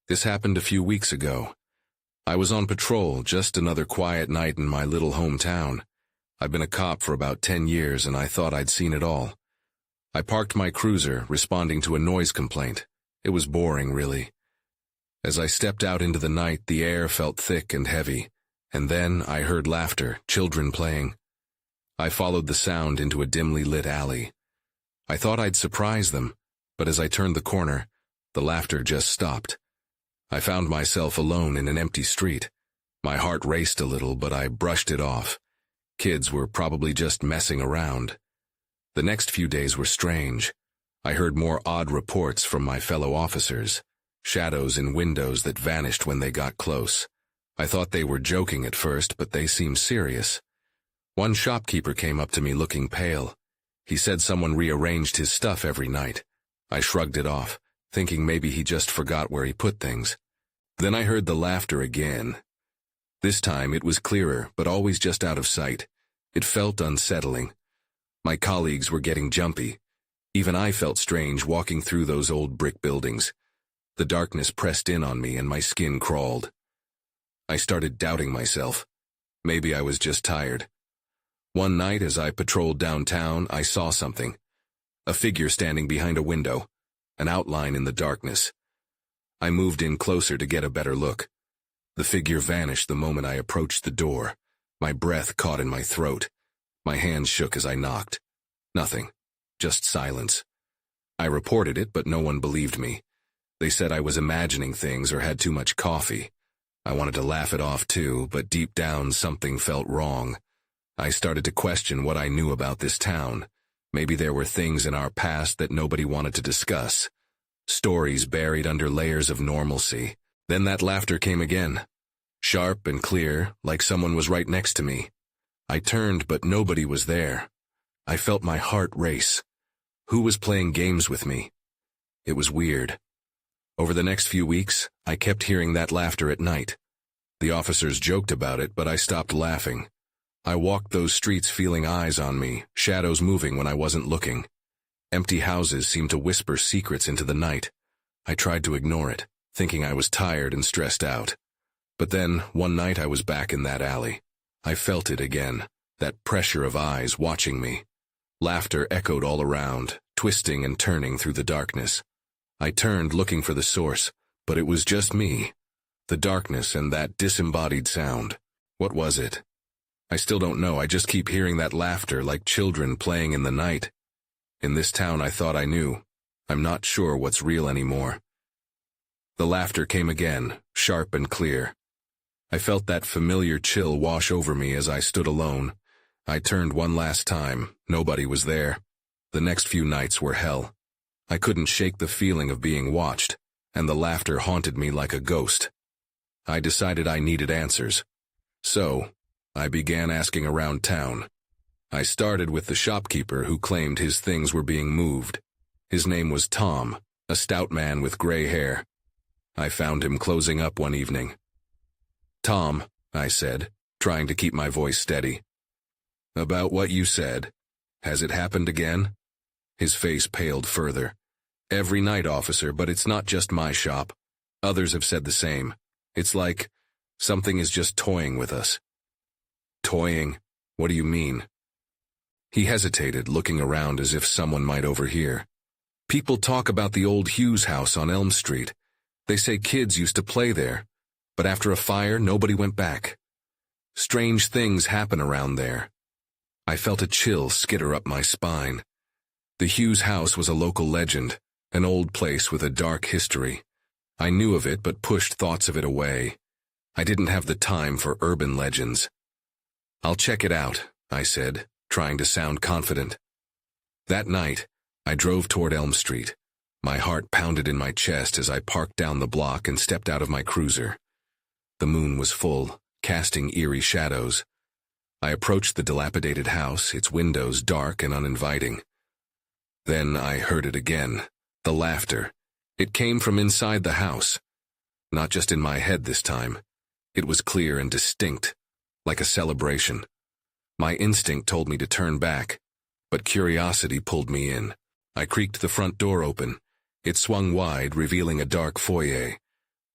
This happened a few weeks ago. I was on patrol, just another quiet night in my little hometown. I've been a cop for about 10 years and I thought I'd seen it all. I parked my cruiser, responding to a noise complaint. It was boring, really. As I stepped out into the night, the air felt thick and heavy, and then I heard laughter, children playing. I followed the sound into a dimly lit alley. I thought I'd surprise them, but as I turned the corner, the laughter just stopped. I found myself alone in an empty street. My heart raced a little, but I brushed it off. Kids were probably just messing around. The next few days were strange. I heard more odd reports from my fellow officers, shadows in windows that vanished when they got close. I thought they were joking at first, but they seemed serious. One shopkeeper came up to me looking pale. He said someone rearranged his stuff every night. I shrugged it off, thinking maybe he just forgot where he put things. Then I heard the laughter again. This time it was clearer, but always just out of sight. It felt unsettling. My colleagues were getting jumpy. Even I felt strange walking through those old brick buildings. The darkness pressed in on me and my skin crawled. I started doubting myself. Maybe I was just tired. One night as I patrolled downtown, I saw something. A figure standing behind a window, an outline in the darkness. I moved in closer to get a better look. The figure vanished the moment I approached the door. My breath caught in my throat. My hands shook as I knocked. Nothing. Just silence. I reported it, but no one believed me. They said I was imagining things or had too much coffee. I wanted to laugh it off too, but deep down something felt wrong. I started to question what I knew about this town. Maybe there were things in our past that nobody wanted to discuss. Stories buried under layers of normalcy. Then that laughter came again. Sharp and clear, like someone was right next to me. I turned, but nobody was there. I felt my heart race. Who was playing games with me? It was weird. Over the next few weeks, I kept hearing that laughter at night. The officers joked about it, but I stopped laughing. I walked those streets feeling eyes on me, shadows moving when I wasn't looking. Empty houses seemed to whisper secrets into the night. I tried to ignore it, thinking I was tired and stressed out. But then, one night I was back in that alley. I felt it again, that pressure of eyes watching me. Laughter echoed all around, twisting and turning through the darkness. I turned looking for the source, but it was just me. The darkness and that disembodied sound. What was it? I still don't know, I just keep hearing that laughter like children playing in the night. In this town I thought I knew. I'm not sure what's real anymore. The laughter came again, sharp and clear. I felt that familiar chill wash over me as I stood alone. I turned one last time. Nobody was there. The next few nights were hell. I couldn't shake the feeling of being watched, and the laughter haunted me like a ghost. I decided I needed answers. So, I began asking around town. I started with the shopkeeper who claimed his things were being moved. His name was Tom, a stout man with gray hair. I found him closing up one evening. "Tom," I said, trying to keep my voice steady. "About what you said. Has it happened again?" His face paled further. "Every night, officer, but it's not just my shop. Others have said the same. It's like something is just toying with us." "Toying? What do you mean?" He hesitated, looking around as if someone might overhear. "People talk about the old Hughes house on Elm Street. They say kids used to play there, but after a fire, nobody went back. Strange things happen around there." I felt a chill skitter up my spine. The Hughes house was a local legend, an old place with a dark history. I knew of it but pushed thoughts of it away. I didn't have the time for urban legends. "I'll check it out," I said, trying to sound confident. That night, I drove toward Elm Street. My heart pounded in my chest as I parked down the block and stepped out of my cruiser. The moon was full, casting eerie shadows. I approached the dilapidated house, its windows dark and uninviting. Then I heard it again, the laughter. It came from inside the house. Not just in my head this time. It was clear and distinct, like a celebration. My instinct told me to turn back, but curiosity pulled me in. I creaked the front door open. It swung wide, revealing a dark foyer.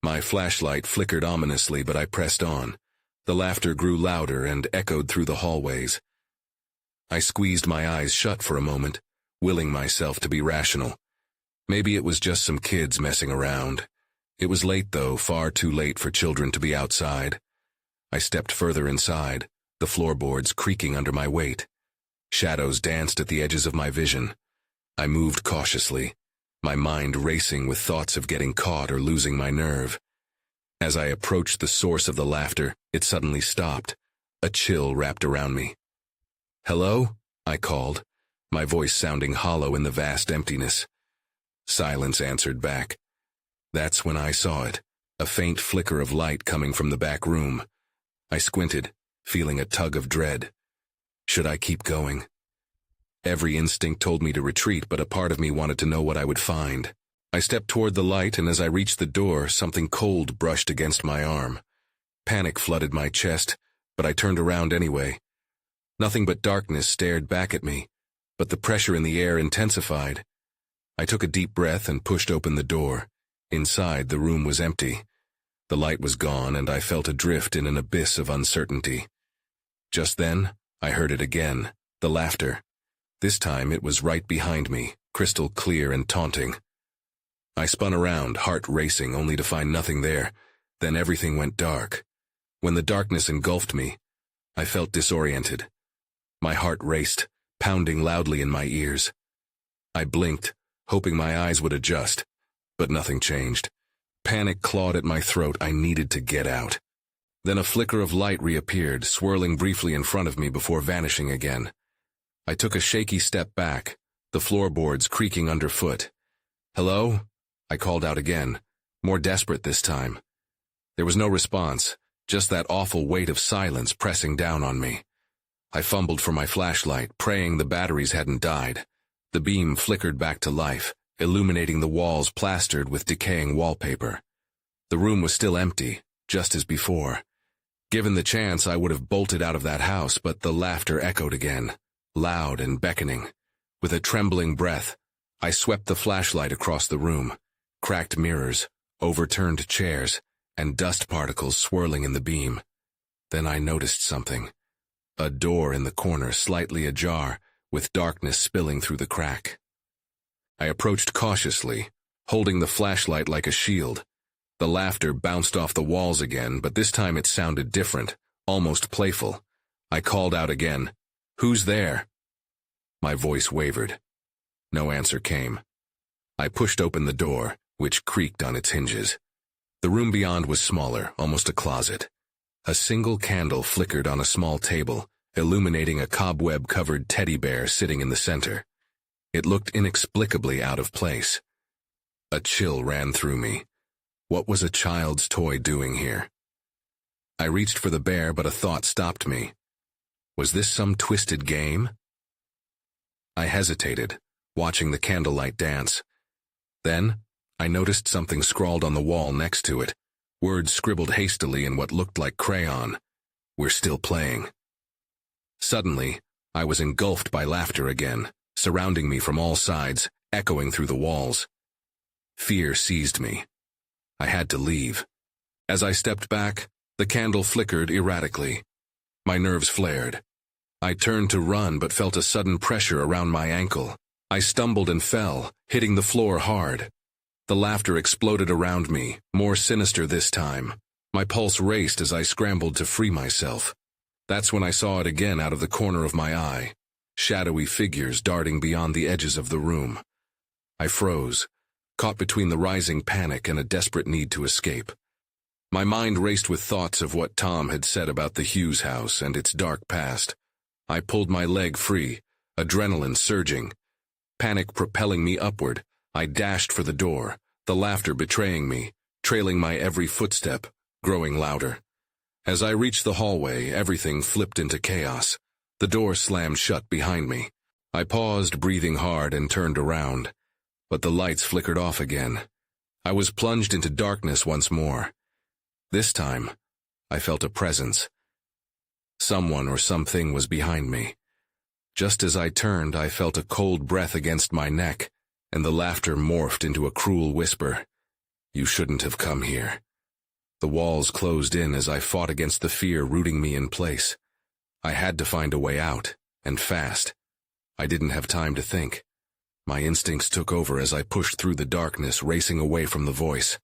My flashlight flickered ominously, but I pressed on. The laughter grew louder and echoed through the hallways. I squeezed my eyes shut for a moment, willing myself to be rational. Maybe it was just some kids messing around. It was late, though, far too late for children to be outside. I stepped further inside, the floorboards creaking under my weight. Shadows danced at the edges of my vision. I moved cautiously, my mind racing with thoughts of getting caught or losing my nerve. As I approached the source of the laughter, it suddenly stopped. A chill wrapped around me. "Hello?" I called, my voice sounding hollow in the vast emptiness. Silence answered back. That's when I saw it, a faint flicker of light coming from the back room. I squinted, feeling a tug of dread. Should I keep going? Every instinct told me to retreat, but a part of me wanted to know what I would find. I stepped toward the light, and as I reached the door, something cold brushed against my arm. Panic flooded my chest, but I turned around anyway. Nothing but darkness stared back at me, but the pressure in the air intensified. I took a deep breath and pushed open the door. Inside, the room was empty. The light was gone, and I felt adrift in an abyss of uncertainty. Just then, I heard it again, the laughter. This time it was right behind me, crystal clear and taunting. I spun around, heart racing, only to find nothing there. Then everything went dark. When the darkness engulfed me, I felt disoriented. My heart raced, pounding loudly in my ears. I blinked, hoping my eyes would adjust, but nothing changed. Panic clawed at my throat. I needed to get out. Then a flicker of light reappeared, swirling briefly in front of me before vanishing again. I took a shaky step back, the floorboards creaking underfoot. "Hello?" I called out again, more desperate this time. There was no response, just that awful weight of silence pressing down on me. I fumbled for my flashlight, praying the batteries hadn't died. The beam flickered back to life, illuminating the walls plastered with decaying wallpaper. The room was still empty, just as before. Given the chance, I would have bolted out of that house, but the laughter echoed again, loud and beckoning. With a trembling breath, I swept the flashlight across the room. Cracked mirrors, overturned chairs, and dust particles swirling in the beam. Then I noticed something. A door in the corner slightly ajar, with darkness spilling through the crack. I approached cautiously, holding the flashlight like a shield. The laughter bounced off the walls again, but this time it sounded different, almost playful. I called out again, "Who's there?" My voice wavered. No answer came. I pushed open the door, which creaked on its hinges. The room beyond was smaller, almost a closet. A single candle flickered on a small table, illuminating a cobweb-covered teddy bear sitting in the center. It looked inexplicably out of place. A chill ran through me. What was a child's toy doing here? I reached for the bear, but a thought stopped me. Was this some twisted game? I hesitated, watching the candlelight dance. Then, I noticed something scrawled on the wall next to it, words scribbled hastily in what looked like crayon. "We're still playing." Suddenly, I was engulfed by laughter again, surrounding me from all sides, echoing through the walls. Fear seized me. I had to leave. As I stepped back, the candle flickered erratically. My nerves flared. I turned to run but felt a sudden pressure around my ankle. I stumbled and fell, hitting the floor hard. The laughter exploded around me, more sinister this time. My pulse raced as I scrambled to free myself. That's when I saw it again out of the corner of my eye, shadowy figures darting beyond the edges of the room. I froze, caught between the rising panic and a desperate need to escape. My mind raced with thoughts of what Tom had said about the Hughes house and its dark past. I pulled my leg free, adrenaline surging. Panic propelling me upward, I dashed for the door, the laughter betraying me, trailing my every footstep, growing louder. As I reached the hallway, everything flipped into chaos. The door slammed shut behind me. I paused, breathing hard, and turned around. But the lights flickered off again. I was plunged into darkness once more. This time, I felt a presence. Someone or something was behind me. Just as I turned, I felt a cold breath against my neck, and the laughter morphed into a cruel whisper. "You shouldn't have come here." The walls closed in as I fought against the fear rooting me in place. I had to find a way out, and fast. I didn't have time to think. My instincts took over as I pushed through the darkness, racing away from the voice.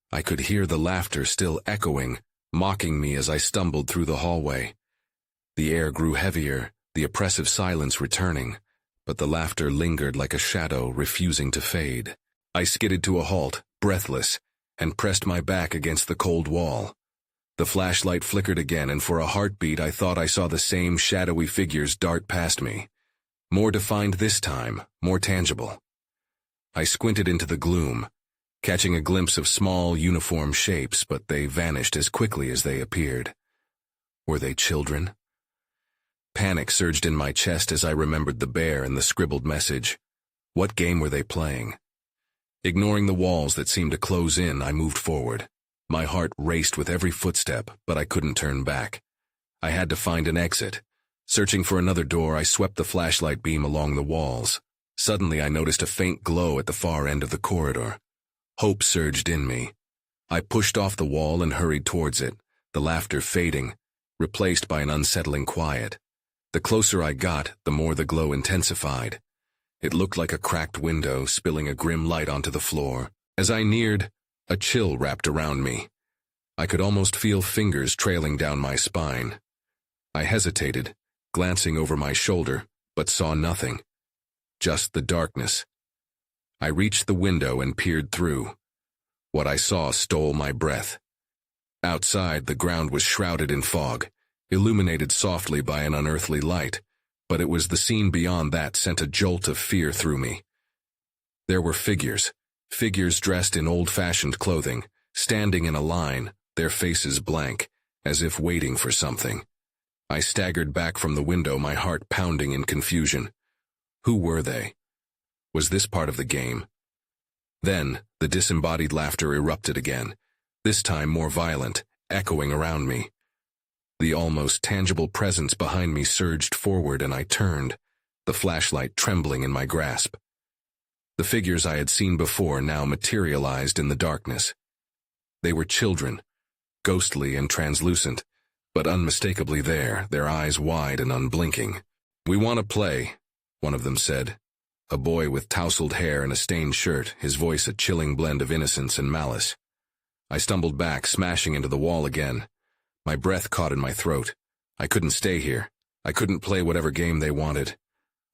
I could hear the laughter still echoing, mocking me as I stumbled through the hallway. The air grew heavier, the oppressive silence returning, but the laughter lingered like a shadow, refusing to fade. I skidded to a halt, breathless, and pressed my back against the cold wall. The flashlight flickered again, and for a heartbeat I thought I saw the same shadowy figures dart past me. More defined this time, more tangible. I squinted into the gloom, catching a glimpse of small, uniform shapes, but they vanished as quickly as they appeared. Were they children? Panic surged in my chest as I remembered the bear and the scribbled message. What game were they playing? Ignoring the walls that seemed to close in, I moved forward. My heart raced with every footstep, but I couldn't turn back. I had to find an exit. Searching for another door, I swept the flashlight beam along the walls. Suddenly, I noticed a faint glow at the far end of the corridor. Hope surged in me. I pushed off the wall and hurried towards it, the laughter fading, replaced by an unsettling quiet. The closer I got, the more the glow intensified. It looked like a cracked window, spilling a grim light onto the floor. As I neared, a chill wrapped around me. I could almost feel fingers trailing down my spine. I hesitated, glancing over my shoulder, but saw nothing. Just the darkness. I reached the window and peered through. What I saw stole my breath. Outside, the ground was shrouded in fog, illuminated softly by an unearthly light, but it was the scene beyond that sent a jolt of fear through me. There were figures dressed in old-fashioned clothing, standing in a line, their faces blank, as if waiting for something. I staggered back from the window, my heart pounding in confusion. Who were they? Was this part of the game? Then, the disembodied laughter erupted again, this time more violent, echoing around me. The almost tangible presence behind me surged forward, and I turned, the flashlight trembling in my grasp. The figures I had seen before now materialized in the darkness. They were children, ghostly and translucent, but unmistakably there, their eyes wide and unblinking. "We want to play," one of them said. A boy with tousled hair and a stained shirt, his voice a chilling blend of innocence and malice. I stumbled back, smashing into the wall again. My breath caught in my throat. I couldn't stay here. I couldn't play whatever game they wanted.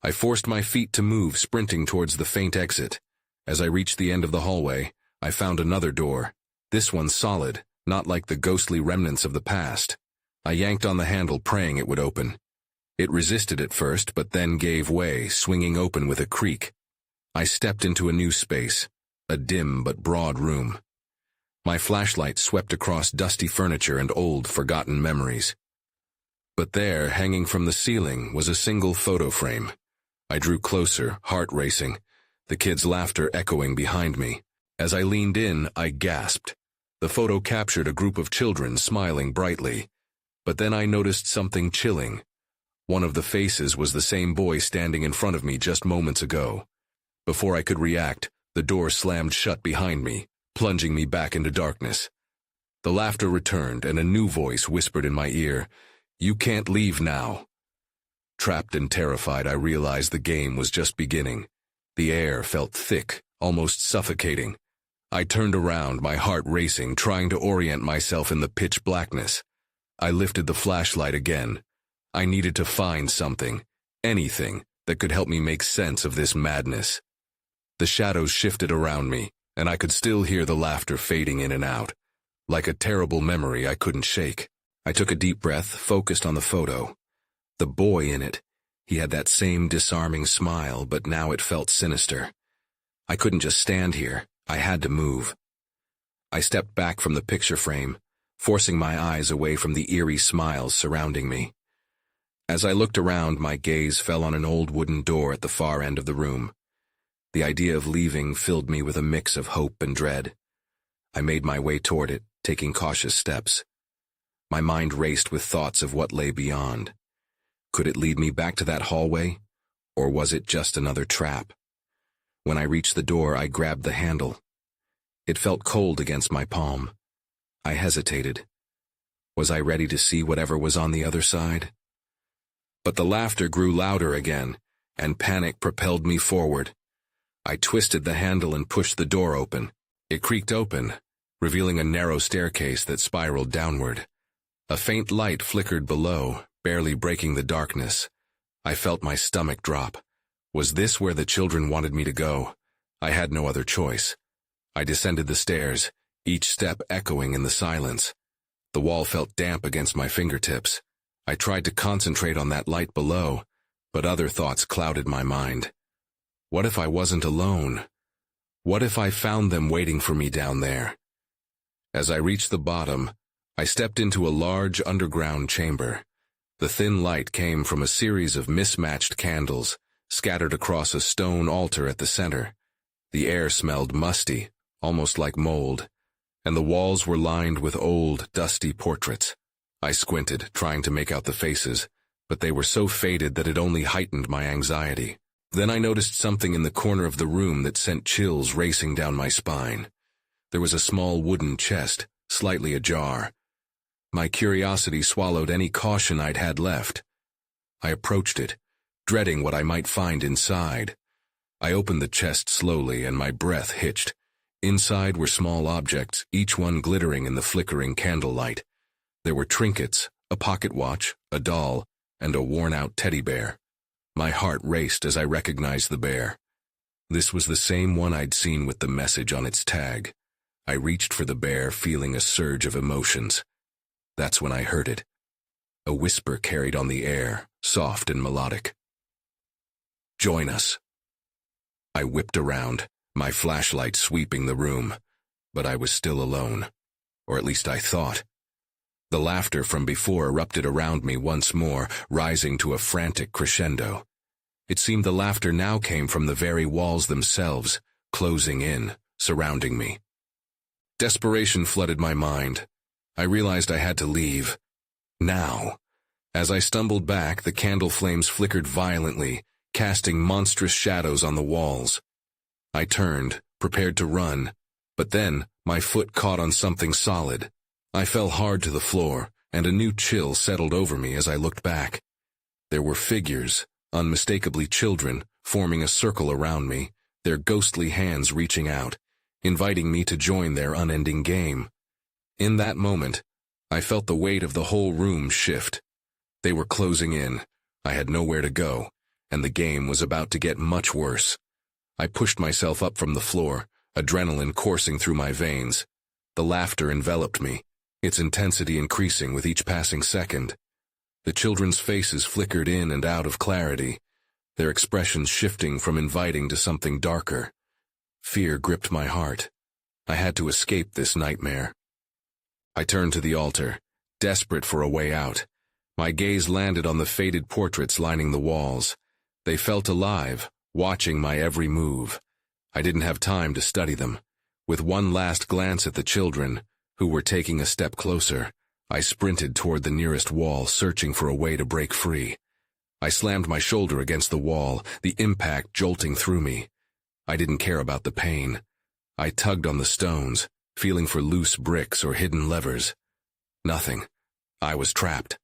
I forced my feet to move, sprinting towards the faint exit. As I reached the end of the hallway, I found another door. This one solid, not like the ghostly remnants of the past. I yanked on the handle, praying it would open. It resisted at first, but then gave way, swinging open with a creak. I stepped into a new space, a dim but broad room. My flashlight swept across dusty furniture and old, forgotten memories. But there, hanging from the ceiling, was a single photo frame. I drew closer, heart racing, the kids' laughter echoing behind me. As I leaned in, I gasped. The photo captured a group of children smiling brightly. But then I noticed something chilling. One of the faces was the same boy standing in front of me just moments ago. Before I could react, the door slammed shut behind me, plunging me back into darkness. The laughter returned, and a new voice whispered in my ear, "You can't leave now." Trapped and terrified, I realized the game was just beginning. The air felt thick, almost suffocating. I turned around, my heart racing, trying to orient myself in the pitch blackness. I lifted the flashlight again. I needed to find something, anything, that could help me make sense of this madness. The shadows shifted around me, and I could still hear the laughter fading in and out. Like a terrible memory I couldn't shake. I took a deep breath, focused on the photo. The boy in it, he had that same disarming smile, but now it felt sinister. I couldn't just stand here, I had to move. I stepped back from the picture frame, forcing my eyes away from the eerie smiles surrounding me. As I looked around, my gaze fell on an old wooden door at the far end of the room. The idea of leaving filled me with a mix of hope and dread. I made my way toward it, taking cautious steps. My mind raced with thoughts of what lay beyond. Could it lead me back to that hallway, or was it just another trap? When I reached the door, I grabbed the handle. It felt cold against my palm. I hesitated. Was I ready to see whatever was on the other side? But the laughter grew louder again, and panic propelled me forward. I twisted the handle and pushed the door open. It creaked open, revealing a narrow staircase that spiraled downward. A faint light flickered below, barely breaking the darkness. I felt my stomach drop. Was this where the children wanted me to go? I had no other choice. I descended the stairs, each step echoing in the silence. The wall felt damp against my fingertips. I tried to concentrate on that light below, but other thoughts clouded my mind. What if I wasn't alone? What if I found them waiting for me down there? As I reached the bottom, I stepped into a large underground chamber. The thin light came from a series of mismatched candles, scattered across a stone altar at the center. The air smelled musty, almost like mold, and the walls were lined with old, dusty portraits. I squinted, trying to make out the faces, but they were so faded that it only heightened my anxiety. Then I noticed something in the corner of the room that sent chills racing down my spine. There was a small wooden chest, slightly ajar. My curiosity swallowed any caution I'd had left. I approached it, dreading what I might find inside. I opened the chest slowly and my breath hitched. Inside were small objects, each one glittering in the flickering candlelight. There were trinkets, a pocket watch, a doll, and a worn-out teddy bear. My heart raced as I recognized the bear. This was the same one I'd seen with the message on its tag. I reached for the bear, feeling a surge of emotions. That's when I heard it. A whisper carried on the air, soft and melodic. "Join us." I whipped around, my flashlight sweeping the room, but I was still alone. Or at least I thought. The laughter from before erupted around me once more, rising to a frantic crescendo. It seemed the laughter now came from the very walls themselves, closing in, surrounding me. Desperation flooded my mind. I realized I had to leave. Now. As I stumbled back, the candle flames flickered violently, casting monstrous shadows on the walls. I turned, prepared to run, but then my foot caught on something solid. I fell hard to the floor, and a new chill settled over me as I looked back. There were figures, unmistakably children, forming a circle around me, their ghostly hands reaching out, inviting me to join their unending game. In that moment, I felt the weight of the whole room shift. They were closing in. I had nowhere to go, and the game was about to get much worse. I pushed myself up from the floor, adrenaline coursing through my veins. The laughter enveloped me, its intensity increasing with each passing second. The children's faces flickered in and out of clarity, their expressions shifting from inviting to something darker. Fear gripped my heart. I had to escape this nightmare. I turned to the altar, desperate for a way out. My gaze landed on the faded portraits lining the walls. They felt alive, watching my every move. I didn't have time to study them. With one last glance at the children, who were taking a step closer, I sprinted toward the nearest wall, searching for a way to break free. I slammed my shoulder against the wall, the impact jolting through me. I didn't care about the pain. I tugged on the stones, feeling for loose bricks or hidden levers. Nothing. I was trapped.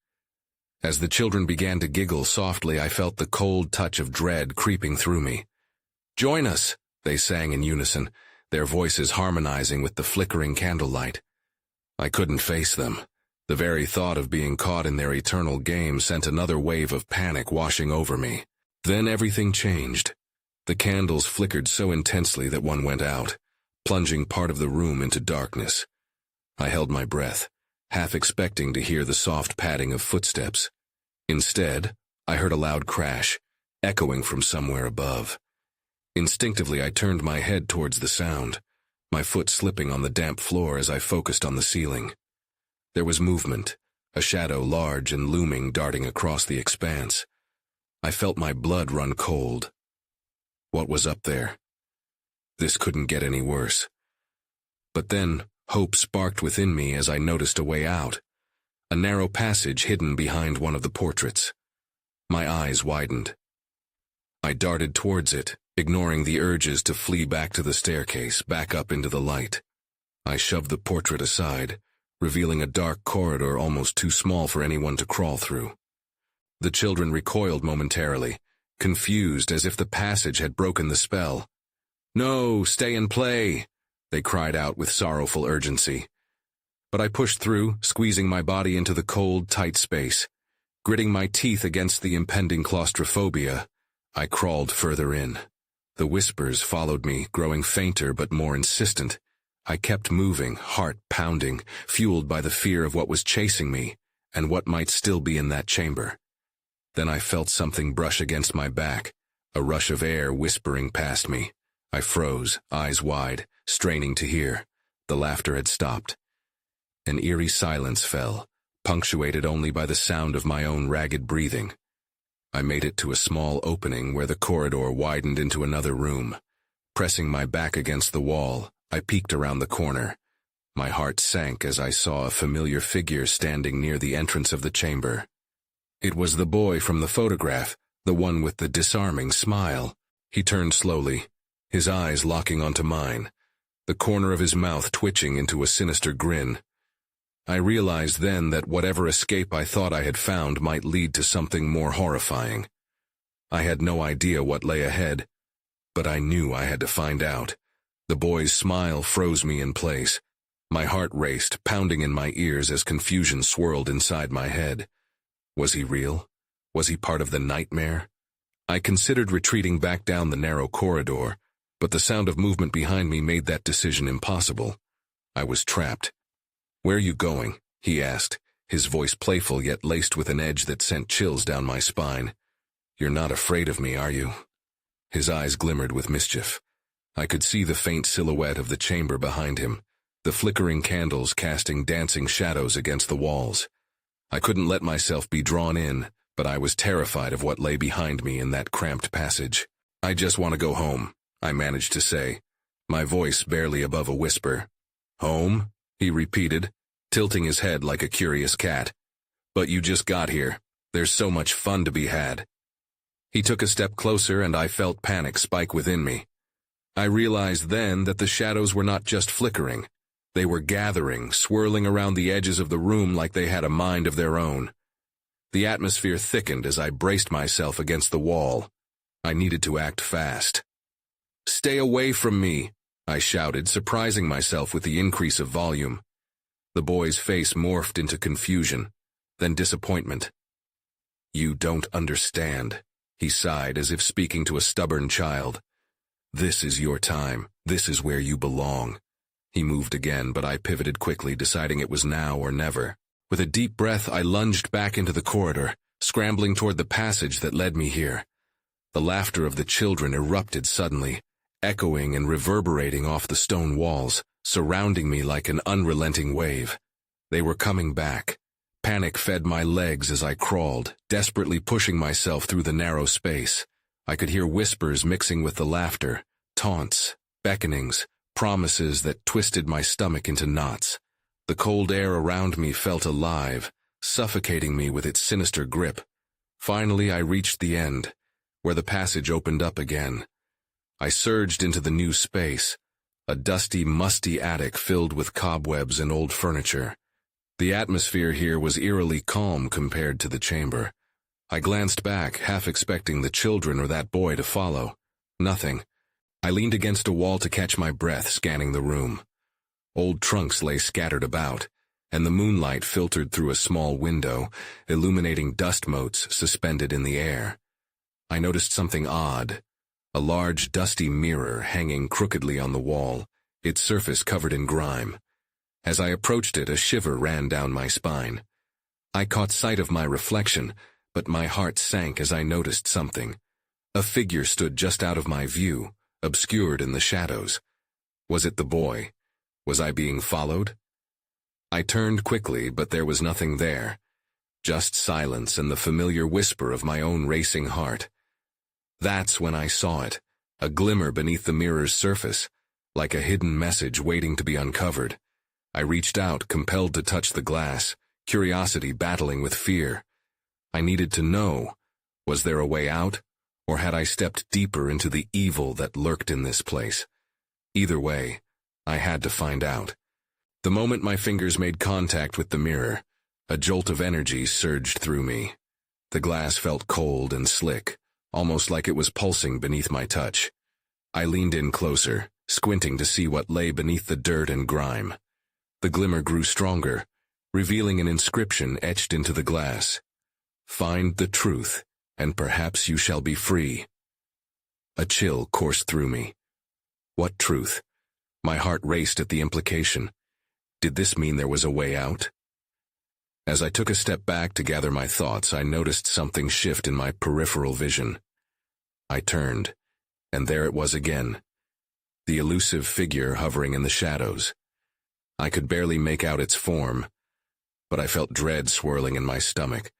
As the children began to giggle softly, I felt the cold touch of dread creeping through me. "Join us," they sang in unison, their voices harmonizing with the flickering candlelight. I couldn't face them. The very thought of being caught in their eternal game sent another wave of panic washing over me. Then everything changed. The candles flickered so intensely that one went out, plunging part of the room into darkness. I held my breath, half expecting to hear the soft padding of footsteps. Instead, I heard a loud crash, echoing from somewhere above. Instinctively, I turned my head towards the sound, my foot slipping on the damp floor as I focused on the ceiling. There was movement, a shadow large and looming darting across the expanse. I felt my blood run cold. What was up there? This couldn't get any worse. But then, hope sparked within me as I noticed a way out. A narrow passage hidden behind one of the portraits. My eyes widened. I darted towards it, ignoring the urges to flee back to the staircase, back up into the light. I shoved the portrait aside, revealing a dark corridor almost too small for anyone to crawl through. The children recoiled momentarily, confused as if the passage had broken the spell. "No, stay and play," they cried out with sorrowful urgency. But I pushed through, squeezing my body into the cold, tight space. Gritting my teeth against the impending claustrophobia, I crawled further in. The whispers followed me, growing fainter but more insistent. I kept moving, heart pounding, fueled by the fear of what was chasing me, and what might still be in that chamber. Then I felt something brush against my back, a rush of air whispering past me. I froze, eyes wide, straining to hear. The laughter had stopped. An eerie silence fell, punctuated only by the sound of my own ragged breathing. I made it to a small opening where the corridor widened into another room. Pressing my back against the wall, I peeked around the corner. My heart sank as I saw a familiar figure standing near the entrance of the chamber. It was the boy from the photograph, the one with the disarming smile. He turned slowly, his eyes locking onto mine, the corner of his mouth twitching into a sinister grin. I realized then that whatever escape I thought I had found might lead to something more horrifying. I had no idea what lay ahead, but I knew I had to find out. The boy's smile froze me in place. My heart raced, pounding in my ears as confusion swirled inside my head. Was he real? Was he part of the nightmare? I considered retreating back down the narrow corridor, but the sound of movement behind me made that decision impossible. I was trapped. "Where are you going?" he asked, his voice playful yet laced with an edge that sent chills down my spine. "You're not afraid of me, are you?" His eyes glimmered with mischief. I could see the faint silhouette of the chamber behind him, the flickering candles casting dancing shadows against the walls. I couldn't let myself be drawn in, but I was terrified of what lay behind me in that cramped passage. "I just want to go home," I managed to say, my voice barely above a whisper. "Home?" he repeated, tilting his head like a curious cat. "But you just got here. There's so much fun to be had." He took a step closer and I felt panic spike within me. I realized then that the shadows were not just flickering. They were gathering, swirling around the edges of the room like they had a mind of their own. The atmosphere thickened as I braced myself against the wall. I needed to act fast. "Stay away from me," I shouted, surprising myself with the increase of volume. The boy's face morphed into confusion, then disappointment. "You don't understand," he sighed as if speaking to a stubborn child. "This is your time. This is where you belong." He moved again, but I pivoted quickly, deciding it was now or never. With a deep breath, I lunged back into the corridor, scrambling toward the passage that led me here. The laughter of the children erupted suddenly, echoing and reverberating off the stone walls, surrounding me like an unrelenting wave. They were coming back. Panic fed my legs as I crawled, desperately pushing myself through the narrow space. I could hear whispers mixing with the laughter, taunts, beckonings, promises that twisted my stomach into knots. The cold air around me felt alive, suffocating me with its sinister grip. Finally, I reached the end, where the passage opened up again. I surged into the new space, a dusty, musty attic filled with cobwebs and old furniture. The atmosphere here was eerily calm compared to the chamber. I glanced back, half expecting the children or that boy to follow. Nothing. I leaned against a wall to catch my breath, scanning the room. Old trunks lay scattered about, and the moonlight filtered through a small window, illuminating dust motes suspended in the air. I noticed something odd. A large, dusty mirror hanging crookedly on the wall, its surface covered in grime. As I approached it, a shiver ran down my spine. I caught sight of my reflection, but my heart sank as I noticed something. A figure stood just out of my view, obscured in the shadows. Was it the boy? Was I being followed? I turned quickly, but there was nothing there. Just silence and the familiar whisper of my own racing heart. That's when I saw it, a glimmer beneath the mirror's surface, like a hidden message waiting to be uncovered. I reached out, compelled to touch the glass, curiosity battling with fear. I needed to know, was there a way out, or had I stepped deeper into the evil that lurked in this place? Either way, I had to find out. The moment my fingers made contact with the mirror, a jolt of energy surged through me. The glass felt cold and slick, almost like it was pulsing beneath my touch. I leaned in closer, squinting to see what lay beneath the dirt and grime. The glimmer grew stronger, revealing an inscription etched into the glass. "Find the truth, and perhaps you shall be free." A chill coursed through me. What truth? My heart raced at the implication. Did this mean there was a way out? As I took a step back to gather my thoughts, I noticed something shift in my peripheral vision. I turned, and there it was again, the elusive figure hovering in the shadows. I could barely make out its form, but I felt dread swirling in my stomach.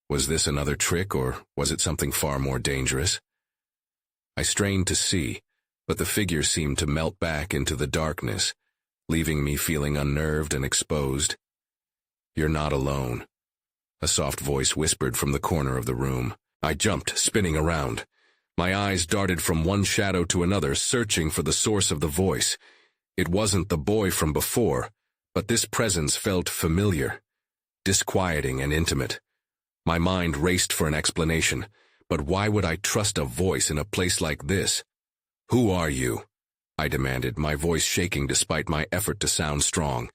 Was this another trick, or was it something far more dangerous? I strained to see, but the figure seemed to melt back into the darkness, leaving me feeling unnerved and exposed. "You're not alone," a soft voice whispered from the corner of the room. I jumped, spinning around. My eyes darted from one shadow to another, searching for the source of the voice. It wasn't the boy from before, but this presence felt familiar, disquieting and intimate. My mind raced for an explanation, but why would I trust a voice in a place like this? "Who are you?" I demanded, my voice shaking despite my effort to sound strong.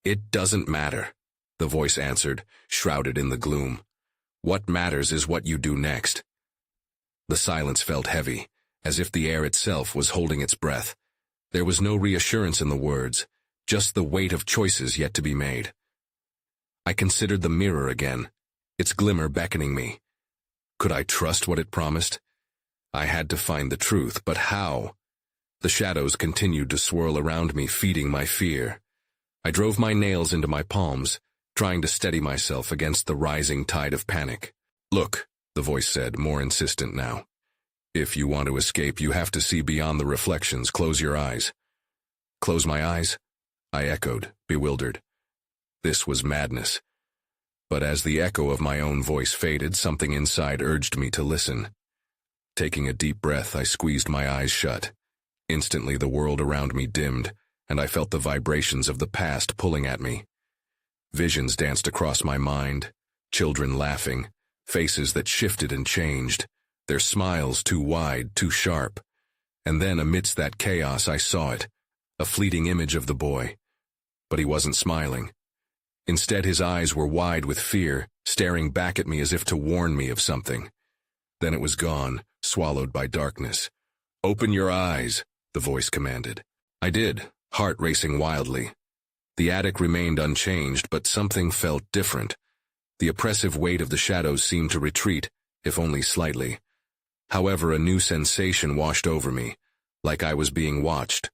"It doesn't matter," the voice answered, shrouded in the gloom. "What matters is what you do next." The silence felt heavy, as if the air itself was holding its breath. There was no reassurance in the words, just the weight of choices yet to be made. I considered the mirror again, its glimmer beckoning me. Could I trust what it promised? I had to find the truth, but how? The shadows continued to swirl around me, feeding my fear. I drove my nails into my palms, trying to steady myself against the rising tide of panic. "Look," the voice said, more insistent now. "If you want to escape, you have to see beyond the reflections. Close your eyes." "Close my eyes?" I echoed, bewildered. This was madness. But as the echo of my own voice faded, something inside urged me to listen. Taking a deep breath, I squeezed my eyes shut. Instantly, the world around me dimmed, and I felt the vibrations of the past pulling at me. Visions danced across my mind, children laughing, faces that shifted and changed, their smiles too wide, too sharp. And then, amidst that chaos, I saw it, a fleeting image of the boy. But he wasn't smiling. Instead, his eyes were wide with fear, staring back at me as if to warn me of something. Then it was gone, swallowed by darkness. "Open your eyes," the voice commanded. I did, heart racing wildly. The attic remained unchanged, but something felt different. The oppressive weight of the shadows seemed to retreat, if only slightly. However, a new sensation washed over me, like I was being watched.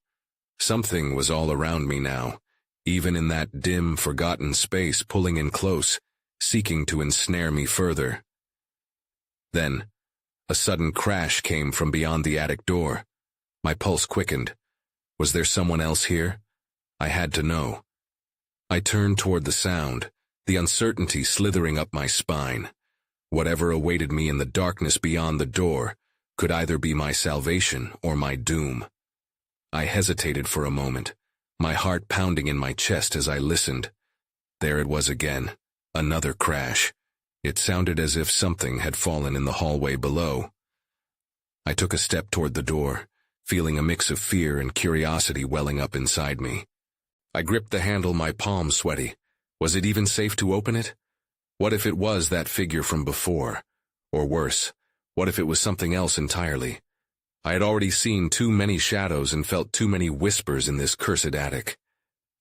Something was all around me now, even in that dim, forgotten space, pulling in close, seeking to ensnare me further. Then, a sudden crash came from beyond the attic door. My pulse quickened. Was there someone else here? I had to know. I turned toward the sound, the uncertainty slithering up my spine. Whatever awaited me in the darkness beyond the door could either be my salvation or my doom. I hesitated for a moment, my heart pounding in my chest as I listened. There it was again, another crash. It sounded as if something had fallen in the hallway below. I took a step toward the door, feeling a mix of fear and curiosity welling up inside me. I gripped the handle, my palms sweaty. Was it even safe to open it? What if it was that figure from before? Or worse, what if it was something else entirely? I had already seen too many shadows and felt too many whispers in this cursed attic.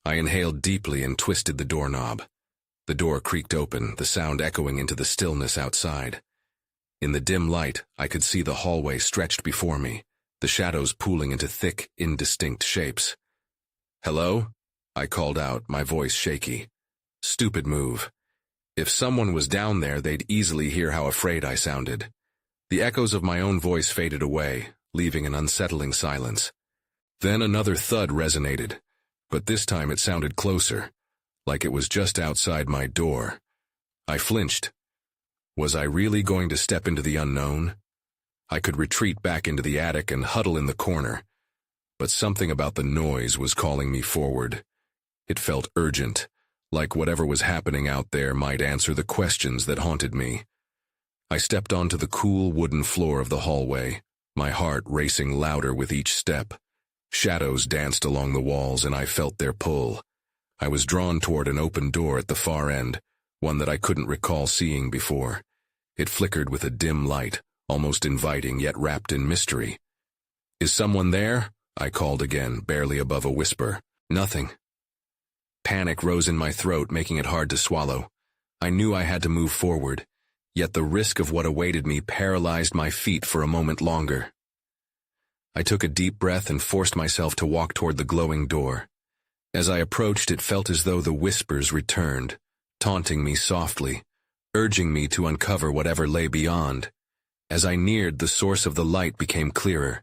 I inhaled deeply and twisted the doorknob. The door creaked open, the sound echoing into the stillness outside. In the dim light, I could see the hallway stretched before me, the shadows pooling into thick, indistinct shapes. "Hello?" I called out, my voice shaky. Stupid move. If someone was down there, they'd easily hear how afraid I sounded. The echoes of my own voice faded away, leaving an unsettling silence. Then another thud resonated, but this time it sounded closer, like it was just outside my door. I flinched. Was I really going to step into the unknown? I could retreat back into the attic and huddle in the corner, but something about the noise was calling me forward. It felt urgent, like whatever was happening out there might answer the questions that haunted me. I stepped onto the cool wooden floor of the hallway, my heart racing louder with each step. Shadows danced along the walls and I felt their pull. I was drawn toward an open door at the far end, one that I couldn't recall seeing before. It flickered with a dim light, almost inviting yet wrapped in mystery. "Is someone there?" I called again, barely above a whisper. Nothing. Panic rose in my throat, making it hard to swallow. I knew I had to move forward, yet the risk of what awaited me paralyzed my feet for a moment longer. I took a deep breath and forced myself to walk toward the glowing door. As I approached, it felt as though the whispers returned, taunting me softly, urging me to uncover whatever lay beyond. As I neared, the source of the light became clearer.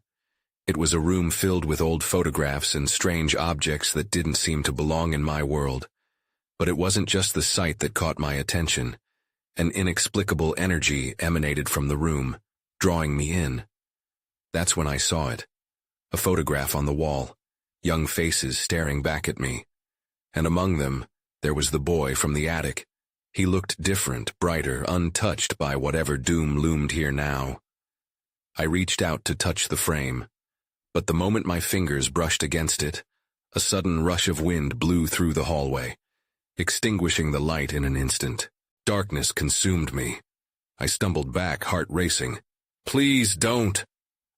It was a room filled with old photographs and strange objects that didn't seem to belong in my world. But it wasn't just the sight that caught my attention. An inexplicable energy emanated from the room, drawing me in. That's when I saw it. A photograph on the wall, young faces staring back at me. And among them, there was the boy from the attic. He looked different, brighter, untouched by whatever doom loomed here now. I reached out to touch the frame, but the moment my fingers brushed against it, a sudden rush of wind blew through the hallway, extinguishing the light in an instant. Darkness consumed me. I stumbled back, heart racing. "Please don't!"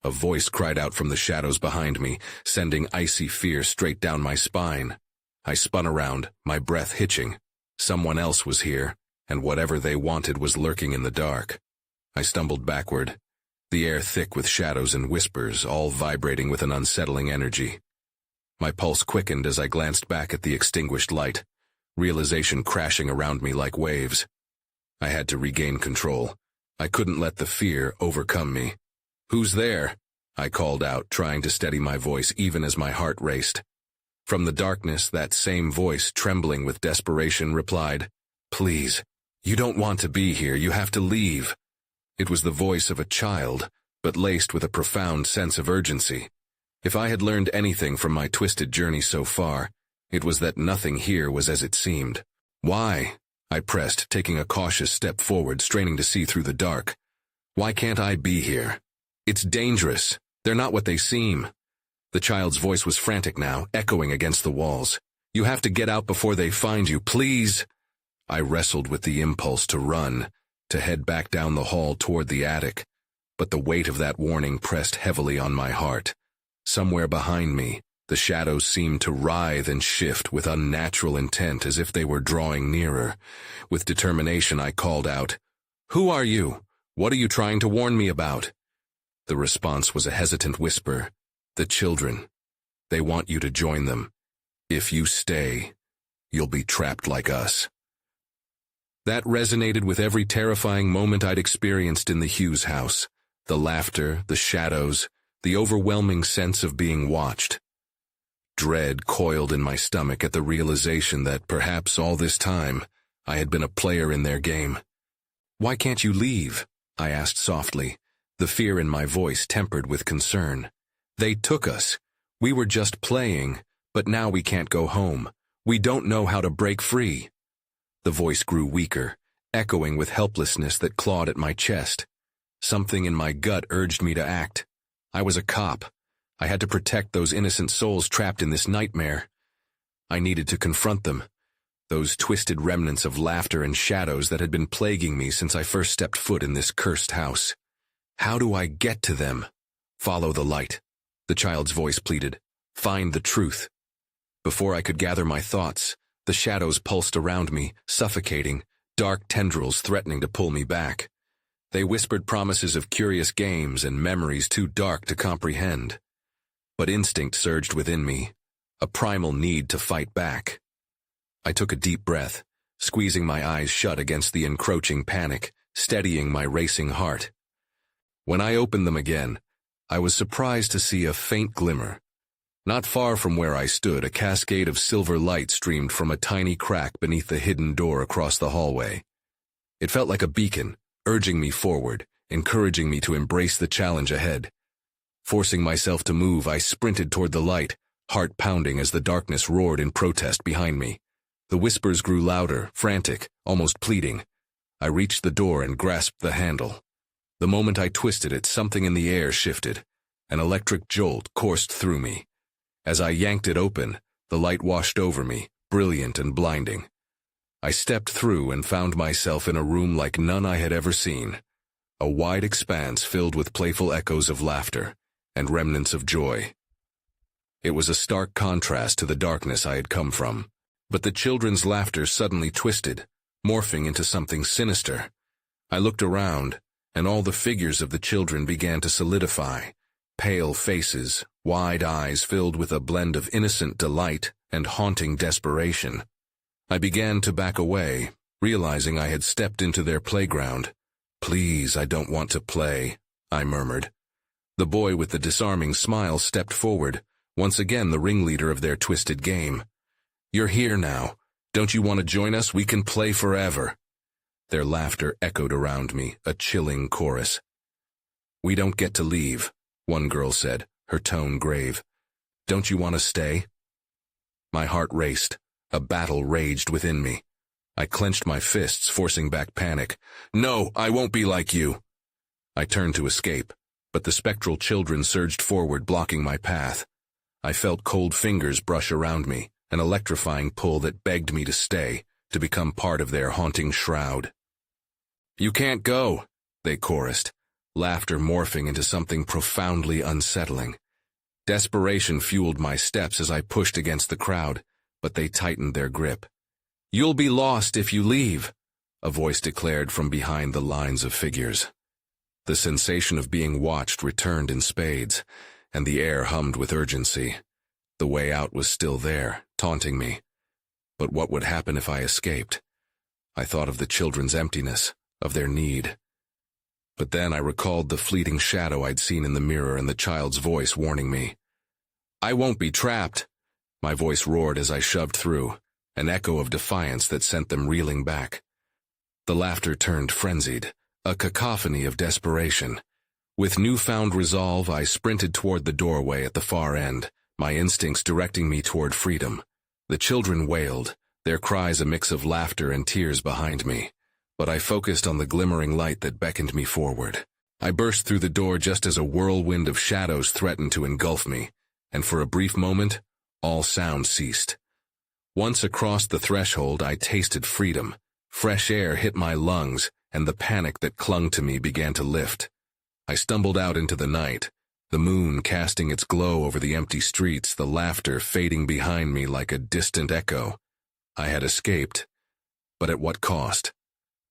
A voice cried out from the shadows behind me, sending icy fear straight down my spine. I spun around, my breath hitching. Someone else was here, and whatever they wanted was lurking in the dark. I stumbled backward, the air thick with shadows and whispers, all vibrating with an unsettling energy. My pulse quickened as I glanced back at the extinguished light, realization crashing around me like waves. I had to regain control. I couldn't let the fear overcome me. "Who's there?" I called out, trying to steady my voice even as my heart raced. From the darkness, that same voice, trembling with desperation, replied, "Please, you don't want to be here, you have to leave." It was the voice of a child, but laced with a profound sense of urgency. If I had learned anything from my twisted journey so far, it was that nothing here was as it seemed. "Why?" I pressed, taking a cautious step forward, straining to see through the dark. "Why can't I be here? It's dangerous. They're not what they seem." The child's voice was frantic now, echoing against the walls. "You have to get out before they find you, please." I wrestled with the impulse to run, to head back down the hall toward the attic, but the weight of that warning pressed heavily on my heart. Somewhere behind me, the shadows seemed to writhe and shift with unnatural intent, as if they were drawing nearer. With determination, I called out, "Who are you? What are you trying to warn me about?" The response was a hesitant whisper. "The children. They want you to join them. If you stay, you'll be trapped like us." That resonated with every terrifying moment I'd experienced in the Hughes house. The laughter, the shadows, the overwhelming sense of being watched. Dread coiled in my stomach at the realization that perhaps all this time I had been a player in their game. "Why can't you leave?" I asked softly, the fear in my voice tempered with concern. "They took us. We were just playing, but now we can't go home. We don't know how to break free." The voice grew weaker, echoing with helplessness that clawed at my chest. Something in my gut urged me to act. I was a cop. I had to protect those innocent souls trapped in this nightmare. I needed to confront them, those twisted remnants of laughter and shadows that had been plaguing me since I first stepped foot in this cursed house. "How do I get to them?" "Follow the light," the child's voice pleaded. "Find the truth." Before I could gather my thoughts, the shadows pulsed around me, suffocating, dark tendrils threatening to pull me back. They whispered promises of curious games and memories too dark to comprehend. But instinct surged within me, a primal need to fight back. I took a deep breath, squeezing my eyes shut against the encroaching panic, steadying my racing heart. When I opened them again, I was surprised to see a faint glimmer. Not far from where I stood, a cascade of silver light streamed from a tiny crack beneath the hidden door across the hallway. It felt like a beacon, urging me forward, encouraging me to embrace the challenge ahead. Forcing myself to move, I sprinted toward the light, heart pounding as the darkness roared in protest behind me. The whispers grew louder, frantic, almost pleading. I reached the door and grasped the handle. The moment I twisted it, something in the air shifted. An electric jolt coursed through me. As I yanked it open, the light washed over me, brilliant and blinding. I stepped through and found myself in a room like none I had ever seen. A wide expanse filled with playful echoes of laughter and remnants of joy. It was a stark contrast to the darkness I had come from. But the children's laughter suddenly twisted, morphing into something sinister. I looked around, and all the figures of the children began to solidify. Pale faces, wide eyes filled with a blend of innocent delight and haunting desperation. I began to back away, realizing I had stepped into their playground. "Please, I don't want to play," I murmured. The boy with the disarming smile stepped forward, once again the ringleader of their twisted game. "You're here now. Don't you want to join us? We can play forever." Their laughter echoed around me, a chilling chorus. "We don't get to leave," one girl said, her tone grave. "Don't you want to stay?" My heart raced. A battle raged within me. I clenched my fists, forcing back panic. "No, I won't be like you." I turned to escape, but the spectral children surged forward, blocking my path. I felt cold fingers brush around me, an electrifying pull that begged me to stay, to become part of their haunting shroud. "You can't go," they chorused, laughter morphing into something profoundly unsettling. Desperation fueled my steps as I pushed against the crowd, but they tightened their grip. "You'll be lost if you leave," a voice declared from behind the lines of figures. The sensation of being watched returned in spades, and the air hummed with urgency. The way out was still there, taunting me. But what would happen if I escaped? I thought of the children's emptiness, of their need. But then I recalled the fleeting shadow I'd seen in the mirror and the child's voice warning me. "I won't be trapped," my voice roared as I shoved through, an echo of defiance that sent them reeling back. The laughter turned frenzied, a cacophony of desperation. With newfound resolve, I sprinted toward the doorway at the far end, my instincts directing me toward freedom. The children wailed, their cries a mix of laughter and tears behind me, but I focused on the glimmering light that beckoned me forward. I burst through the door just as a whirlwind of shadows threatened to engulf me, and for a brief moment, all sound ceased. Once across the threshold, I tasted freedom. Fresh air hit my lungs, and the panic that clung to me began to lift. I stumbled out into the night, the moon casting its glow over the empty streets, the laughter fading behind me like a distant echo. I had escaped, but at what cost?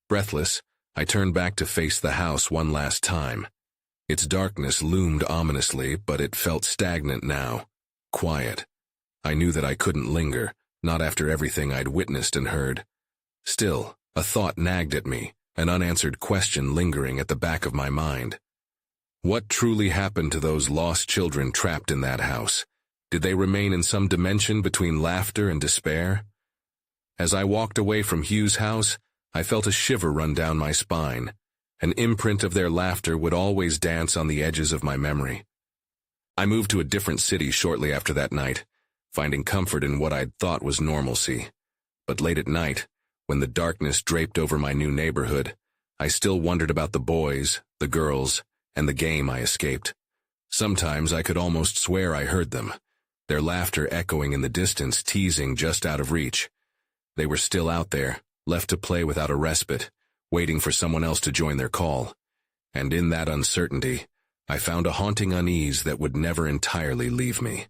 Breathless, I turned back to face the house one last time. Its darkness loomed ominously, but it felt stagnant now, quiet. I knew that I couldn't linger, not after everything I'd witnessed and heard. Still, a thought nagged at me, an unanswered question lingering at the back of my mind. What truly happened to those lost children trapped in that house? Did they remain in some dimension between laughter and despair? As I walked away from Hugh's house, I felt a shiver run down my spine. An imprint of their laughter would always dance on the edges of my memory. I moved to a different city shortly after that night, finding comfort in what I'd thought was normalcy. But late at night, when the darkness draped over my new neighborhood, I still wondered about the boys, the girls, and the game I escaped. Sometimes I could almost swear I heard them, their laughter echoing in the distance, teasing just out of reach. They were still out there, left to play without a respite, waiting for someone else to join their call. And in that uncertainty, I found a haunting unease that would never entirely leave me.